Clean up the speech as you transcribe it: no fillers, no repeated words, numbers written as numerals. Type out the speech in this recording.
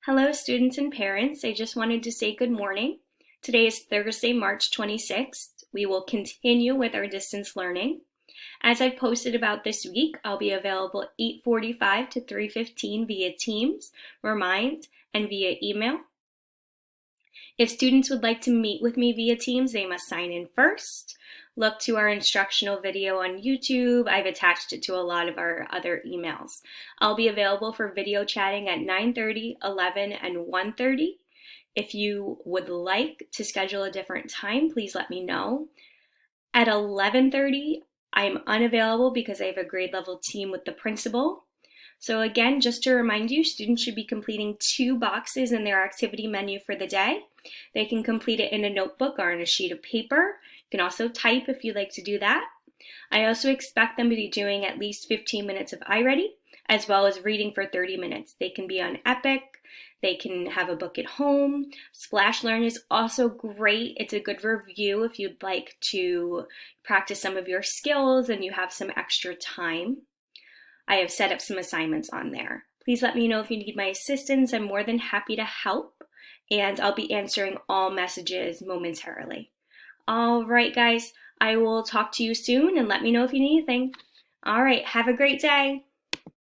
Hello, students and parents. I just wanted to say good morning. Today is Thursday, March 26th. We will continue with our distance learning. As I've posted about this week, I'll be available 8:45 to 3:15 via Teams, Remind, and via email. If students would like to meet with me via Teams, they must sign in first. Look to our instructional video on YouTube. I've attached it to a lot of our other emails. I'll be available for video chatting at 9:30, 11, and 1:30. If you would like to schedule a different time, please let me know. At 11:30, I'm unavailable because I have a grade level team with the principal. So again, just to remind you, students should be completing 2 boxes in their activity menu for the day. They can complete it in a notebook or on a sheet of paper. You can also type if you'd like to do that. I also expect them to be doing at least 15 minutes of iReady, as well as reading for 30 minutes. They can be on Epic. They can have a book at home. Splash Learn is also great. It's a good review if you'd like to practice some of your skills and you have some extra time. I have set up some assignments on there. Please let me know if you need my assistance. I'm more than happy to help, and I'll be answering all messages momentarily. All right, guys, I will talk to you soon, and let me know if you need anything. All right, have a great day.